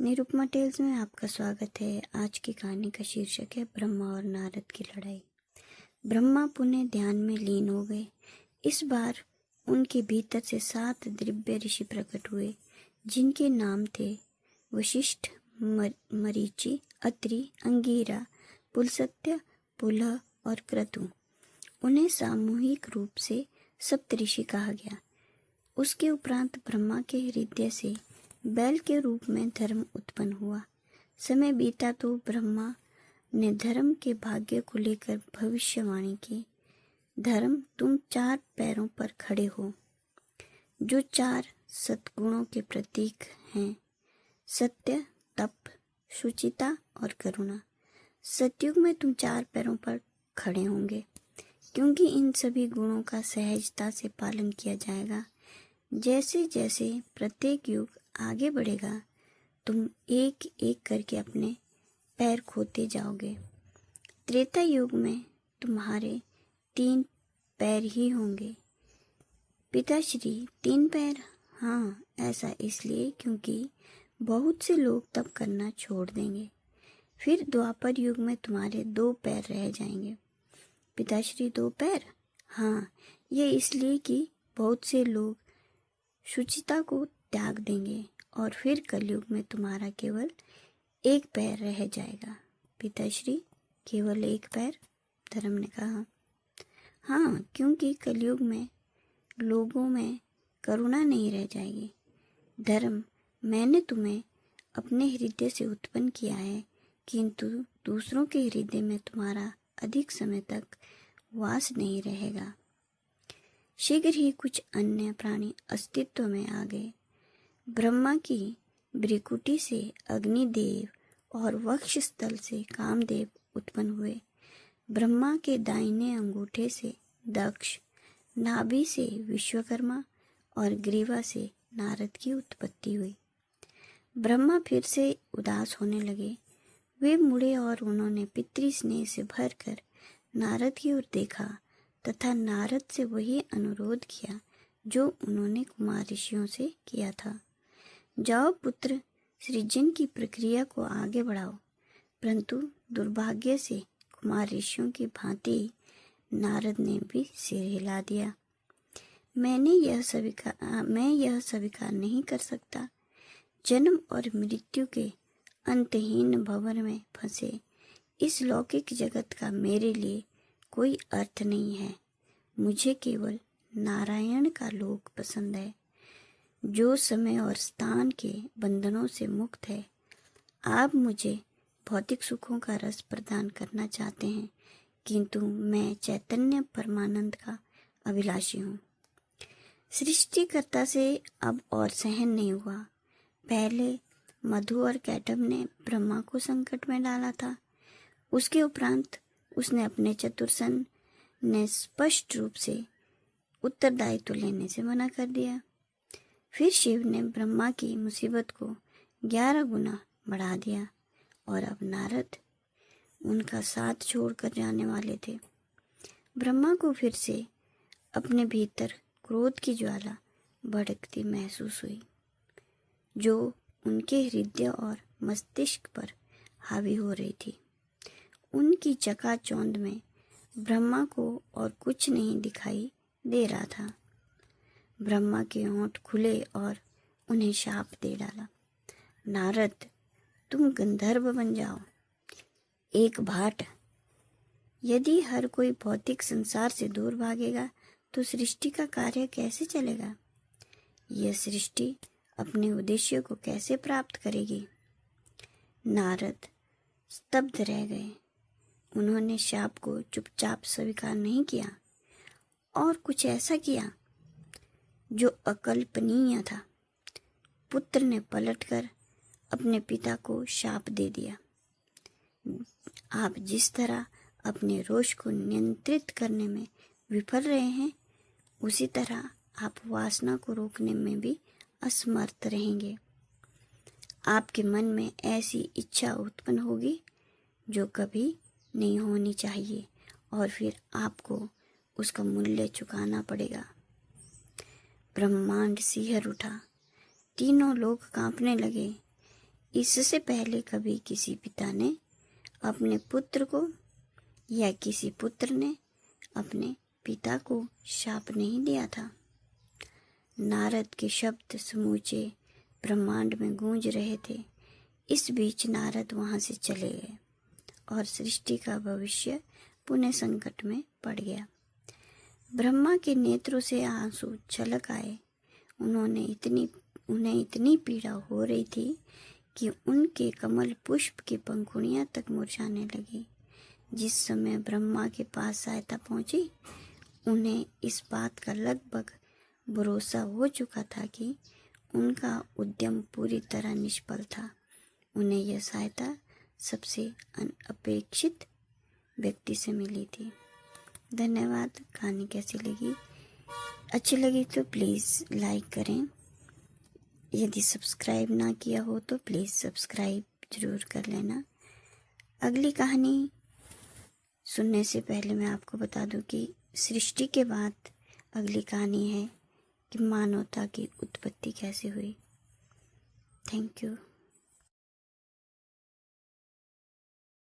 Nirupama tales में आपका स्वागत है। आज की कहानी का शीर्षक है ब्रह्मा और नारद की लड़ाई। ब्रह्मा पुनः ध्यान में लीन हो गए। इस बार उनके भीतर से 7 दिव्य ऋषि प्रकट हुए, जिनके नाम थे वशिष्ठ, मरीचि, अत्रि, अंगिरा, पुलस्त्य, पुलह और क्रतु। उन्हें सामूहिक रूप से सप्तऋषि कहा गया। उसके उपरांत ब्रह्मा के हृदय से बैल के रूप में धर्म उत्पन्न हुआ। समय बीता तो ब्रह्मा ने धर्म के भाग्य को लेकर भविष्यवाणी की। धर्म, तुम 4 पैरों पर खड़े हो, जो 4 सद्गुणों के प्रतीक हैं: सत्य, तप, शुचिता और करुणा। सतयुग में तुम 4 पैरों पर खड़े होंगे, क्योंकि इन सभी गुणों का सहजता से पालन किया जाएगा। जैसे जैसे प्रत्येक युग आगे बढ़ेगा, तुम एक एक करके अपने पैर खोते जाओगे। त्रेता युग में तुम्हारे 3 पैर ही होंगे। पिताश्री, 3 पैर? हाँ, ऐसा इसलिए क्योंकि बहुत से लोग तप करना छोड़ देंगे। फिर द्वापर युग में तुम्हारे 2 पैर रह जाएंगे। पिताश्री, 2 पैर? हाँ, ये इसलिए कि बहुत से लोग शुचिता को त्याग देंगे। और फिर कलयुग में तुम्हारा केवल 1 पैर रह जाएगा। पिताश्री, केवल 1 पैर? धर्म ने कहा। हाँ, क्योंकि कलयुग में लोगों में करुणा नहीं रह जाएगी। धर्म, मैंने तुम्हें अपने हृदय से उत्पन्न किया है, किंतु दूसरों के हृदय में तुम्हारा अधिक समय तक वास नहीं रहेगा। शीघ्र ही कुछ अन्य प्राणी अस्तित्व में आ गए। ब्रह्मा की भ्रिकुटी से अग्निदेव और वक्षस्थल से कामदेव उत्पन्न हुए। ब्रह्मा के दाहिने अंगूठे से दक्ष, नाभि से विश्वकर्मा और ग्रीवा से नारद की उत्पत्ति हुई। ब्रह्मा फिर से उदास होने लगे। वे मुड़े और उन्होंने पितृस्नेह से भरकर नारद की ओर देखा तथा नारद से वही अनुरोध किया जो उन्होंने कुमार ऋषियों से किया था। जाओ पुत्र, सृजन की प्रक्रिया को आगे बढ़ाओ। परंतु दुर्भाग्य से कुमार ऋषियों की भांति नारद ने भी सिर हिला दिया। मैं यह स्वीकार नहीं कर सकता। जन्म और मृत्यु के अंतहीन भंवर में फंसे इस लौकिक जगत का मेरे लिए कोई अर्थ नहीं है। मुझे केवल नारायण का लोक पसंद है, जो समय और स्थान के बंधनों से मुक्त है। आप मुझे भौतिक सुखों का रस प्रदान करना चाहते हैं, किंतु मैं चैतन्य परमानंद का अभिलाषी हूँ। सृष्टिकर्ता से अब और सहन नहीं हुआ। पहले मधु और कैटब ने ब्रह्मा को संकट में डाला था। उसके उपरांत उसने अपने चतुर्सन ने स्पष्ट रूप से उत्तरदायित्व लेने से मना कर दिया। फिर शिव ने ब्रह्मा की मुसीबत को 11 गुना बढ़ा दिया और अब नारद उनका साथ छोड़कर जाने वाले थे। ब्रह्मा को फिर से अपने भीतर क्रोध की ज्वाला भड़कती महसूस हुई, जो उनके हृदय और मस्तिष्क पर हावी हो रही थी। उनकी चकाचौंध में ब्रह्मा को और कुछ नहीं दिखाई दे रहा था। ब्रह्मा के होंठ खुले और उन्हें शाप दे डाला। नारद, तुम गंधर्व बन जाओ, एक भाट। यदि हर कोई भौतिक संसार से दूर भागेगा तो सृष्टि का कार्य कैसे चलेगा? यह सृष्टि अपने उद्देश्य को कैसे प्राप्त करेगी? नारद स्तब्ध रह गए। उन्होंने शाप को चुपचाप स्वीकार नहीं किया और कुछ ऐसा किया जो अकल्पनीय था। पुत्र ने पलटकर अपने पिता को शाप दे दिया। आप जिस तरह अपने रोष को नियंत्रित करने में विफल रहे हैं, उसी तरह आप वासना को रोकने में भी असमर्थ रहेंगे। आपके मन में ऐसी इच्छा उत्पन्न होगी जो कभी नहीं होनी चाहिए, और फिर आपको उसका मूल्य चुकाना पड़ेगा। ब्रह्मांड सिहर उठा। तीनों लोग कांपने लगे। इससे पहले कभी किसी पिता ने अपने पुत्र को या किसी पुत्र ने अपने पिता को शाप नहीं दिया था। नारद के शब्द समूचे ब्रह्मांड में गूंज रहे थे। इस बीच नारद वहां से चले गए और सृष्टि का भविष्य पुनः संकट में पड़ गया। ब्रह्मा के नेत्रों से आंसू छलक आए। उन्हें इतनी पीड़ा हो रही थी कि उनके कमल पुष्प की पंखुड़ियां तक मुरझाने लगी। जिस समय ब्रह्मा के पास सहायता पहुंची, उन्हें इस बात का लगभग भरोसा हो चुका था कि उनका उद्यम पूरी तरह निष्फल था। उन्हें यह सहायता सबसे अनपेक्षित व्यक्ति से मिली थी। धन्यवाद। कहानी कैसी लगी? अच्छी लगी तो प्लीज़ लाइक करें। यदि सब्सक्राइब ना किया हो तो प्लीज़ सब्सक्राइब ज़रूर कर लेना। अगली कहानी सुनने से पहले मैं आपको बता दूं कि सृष्टि के बाद अगली कहानी है कि मानवता की उत्पत्ति कैसे हुई। Thank you.